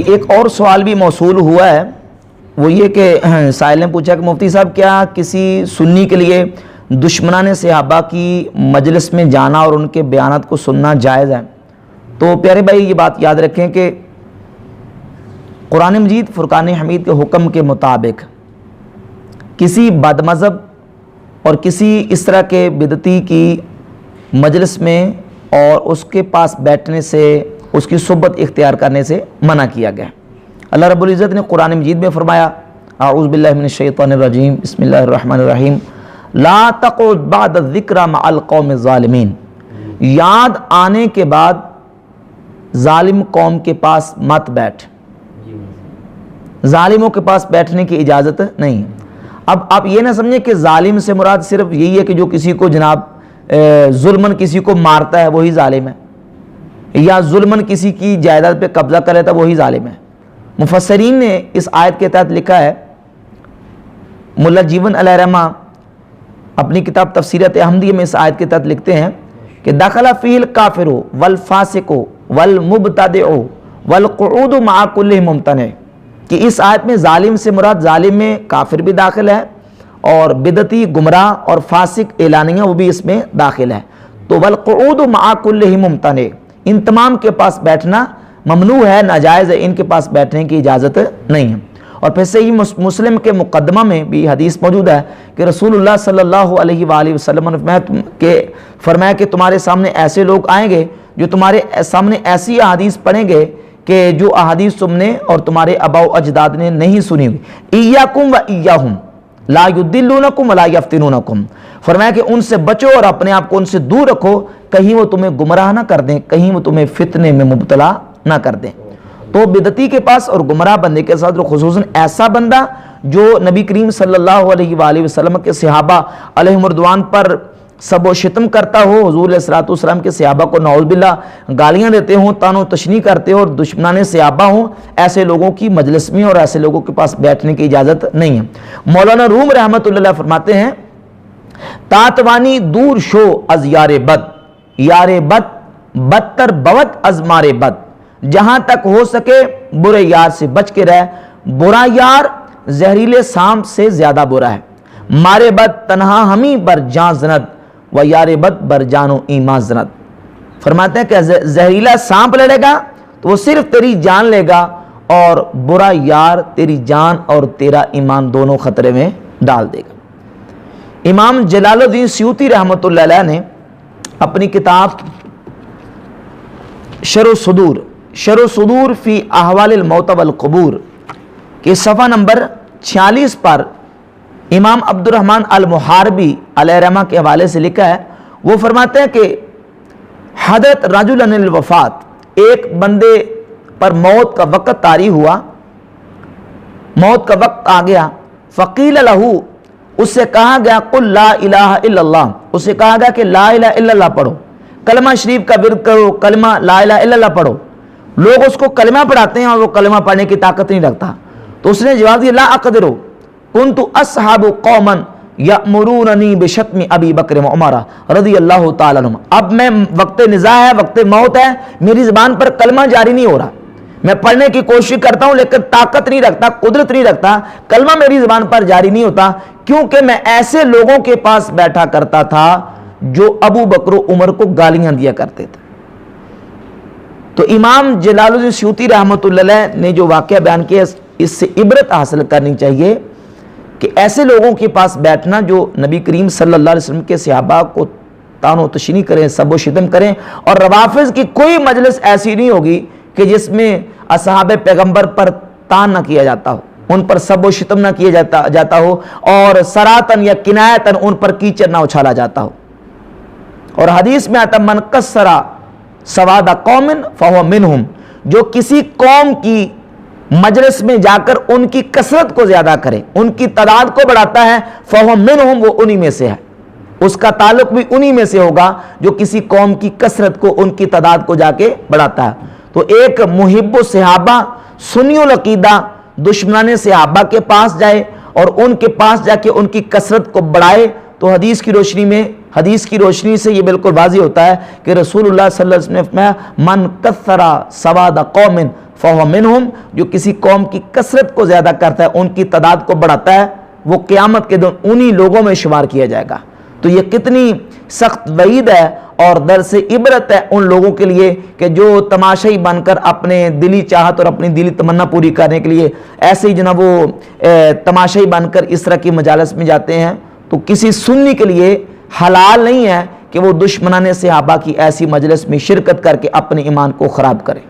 ایک اور سوال بھی موصول ہوا ہے، وہ یہ کہ سائل نے پوچھا کہ مفتی صاحب کیا کسی سنی کے لیے دشمنان صحابہ کی مجلس میں جانا اور ان کے بیانات کو سننا جائز ہے؟ تو پیارے بھائی یہ بات یاد رکھیں کہ قرآن مجید فرقان حمید کے حکم کے مطابق کسی بد مذہب اور کسی اس طرح کے بدعتی کی مجلس میں اور اس کے پاس بیٹھنے سے، اس کی صحبت اختیار کرنے سے منع کیا گیا ہے۔ اللہ رب العزت نے قرآن مجید میں فرمایا، اعوذ باللہ من الشیطان الرجیم، بسم اللہ الرحمن الرحیم، لا تقعد بعد الذکر مع القوم الظالمین، یاد آنے کے بعد ظالم قوم کے پاس مت بیٹھ، ظالموں کے پاس بیٹھنے کی اجازت نہیں۔ اب آپ یہ نہ سمجھیں کہ ظالم سے مراد صرف یہی ہے کہ جو کسی کو جناب ظلمن کسی کو مارتا ہے وہی ظالم ہے، یا ظلمن کسی کی جائیداد پہ قبضہ کر لیتا ہے وہی ظالم ہے۔ مفسرین نے اس آیت کے تحت لکھا ہے، ملا جیون علیہ رحمہ اپنی کتاب تفسیرات احمدیہ میں اس آیت کے تحت لکھتے ہیں کہ دخل فیہ الکافر والفاسق والمبتدع والقعود مع کل ممتنع، کہ اس آیت میں ظالم سے مراد ظالم میں کافر بھی داخل ہے اور بدعتی گمراہ اور فاسق اعلانیہ وہ بھی اس میں داخل ہے۔ تو والقعود مع کل ممتنع، ان تمام کے پاس بیٹھنا ممنوع ہے، ناجائز ہے، ان کے پاس بیٹھنے کی اجازت نہیں ہے۔ اور پھر صحیح مسلم کے مقدمہ میں بھی حدیث موجود ہے کہ رسول اللہ صلی اللہ علیہ وآلہ وسلم نے فرمایا کہ تمہارے سامنے ایسے لوگ آئیں گے جو تمہارے سامنے ایسی احادیث پڑھیں گے کہ جو احادیث تم نے اور تمہارے آباء و اجداد نے نہیں سنی ہوئی۔ ایاکم و ایاہم لا یضلونکم ولا یفتنونکم، فرمایا کہ ان سے بچو اور اپنے آپ کو ان سے دور رکھو، کہیں وہ تمہیں گمراہ نہ کر دیں، کہیں وہ تمہیں فتنے میں مبتلا نہ کر دیں۔ تو بدعتی کے پاس اور گمراہ بندے کے ساتھ خصوصاً ایسا بندہ جو نبی کریم صلی اللہ علیہ وآلہ وسلم کے صحابہ علیہم رضوان پر سب و شتم کرتا ہو، حضور علیہ الصلوۃ والسلام کے صحابہ کو نعوذ باللہ گالیاں دیتے ہوں، طعن و تشنیع کرتے ہوں اور دشمنان صحابہ ہوں، ایسے لوگوں کی مجلس میں اور ایسے لوگوں کے پاس بیٹھنے کی اجازت نہیں ہے۔ مولانا روم رحمۃ اللہ علیہ فرماتے ہیں، تاتوانی دور شو از یار بد، یار بد بدتر بوت از مار بد، جہاں تک ہو سکے برے یار سے بچ کے رہ، برا یار زہریلے سانپ سے زیادہ برا ہے، مارے بد تنہا ہمیں بر جان زند و یار بد بر جان و ایمان زند۔ فرماتے ہیں کہ زہریلا سانپ لڑے گا تو وہ صرف تیری جان لے گا اور برا یار تیری جان اور تیرا ایمان دونوں خطرے میں ڈال دے گا۔ امام جلال الدین سیوطی رحمۃ اللہ علیہ نے اپنی کتاب شرح صدور فی احوال الموت والقبور کے صفحہ نمبر 46 پر امام عبد الرحمن المحاربی علیہ رحمہ کے حوالے سے لکھا ہے، وہ فرماتے ہیں کہ حضرت رجل عن الوفات، ایک بندے پر موت کا وقت طاری ہوا، موت کا وقت آ گیا، فقیل لہو، اس سے کہا گیا قل لا الہ الا اللہ، اس سے کہا گیا کہ لا الہ الا اللہ پڑھو، کلمہ شریف کا ورد کرو، کلمہ لا الہ الا اللہ پڑھو۔ لوگ اس کو کلمہ پڑھاتے ہیں اور وہ کلمہ پڑھنے کی طاقت نہیں رکھتا، تو اس نے جواب دیا لا اقدرو کنت اصحاب قوما یأمروننی بشتم ابی بکر و عمر رضی اللہ تعالیٰ عنہما، اب میں وقت نزاع ہے، وقت موت ہے، میری زبان پر کلمہ جاری نہیں ہو رہا، میں پڑھنے کی کوشش کرتا ہوں لیکن طاقت نہیں رکھتا، قدرت نہیں رکھتا، کلمہ میری زبان پر جاری نہیں ہوتا، کیونکہ میں ایسے لوگوں کے پاس بیٹھا کرتا تھا جو ابو بکر و عمر کو گالیاں دیا کرتے تھے۔ تو امام جلال الدین سیوطی رحمۃ اللہ علیہ نے جو واقعہ بیان کیا، اس سے عبرت حاصل کرنی چاہیے کہ ایسے لوگوں کے پاس بیٹھنا جو نبی کریم صلی اللہ علیہ وسلم کے صحابہ کو طعن و تشنیع کریں، سب و شتم کریں، اور روافض کی کوئی مجلس ایسی نہیں ہوگی کہ جس میں اصحاب پیغمبر پر طعن نہ کیا جاتا ہو، ان پر سب و شتم نہ کیا جاتا ہو، اور سراتن یا کنایتن ان پر کیچڑ نہ اچھالا جاتا ہو۔ اور حدیث میں آتا من کسر سواد قوم فہو منہم، جو کسی قوم کی مجلس میں جا کر ان کی کثرت کو زیادہ کرے، ان کی تعداد کو بڑھاتا ہے، فہو منہم، وہ انہی میں سے ہے، اس کا تعلق بھی انہی میں سے ہوگا جو کسی قوم کی کثرت کو، ان کی تعداد کو جا کے بڑھاتا ہے۔ تو ایک محب الصحابہ سنی العقیدہ دشمنان صحابہ کے پاس جائے اور ان کے پاس جا کے ان کی کثرت کو بڑھائے، تو حدیث کی روشنی سے یہ بالکل واضح ہوتا ہے کہ رسول اللہ صلی اللہ علیہ وسلم نے فرمایا من کثر سواد قوم فَهُوَ مِنْهُمْ، جو کسی قوم کی کثرت کو زیادہ کرتا ہے، ان کی تعداد کو بڑھاتا ہے، وہ قیامت کے دن انہی لوگوں میں شمار کیا جائے گا۔ تو یہ کتنی سخت وعید ہے اور درس عبرت ہے ان لوگوں کے لیے کہ جو تماشائی بن کر اپنے دلی چاہت اور اپنی دلی تمنا پوری کرنے کے لیے ایسے ہی جناب وہ تماشائی بن کر اس طرح کی مجالس میں جاتے ہیں۔ تو کسی سنی کے لیے حلال نہیں ہے کہ وہ دشمنان صحابہ کی ایسی مجلس میں شرکت کر کے اپنے ایمان کو خراب کرے۔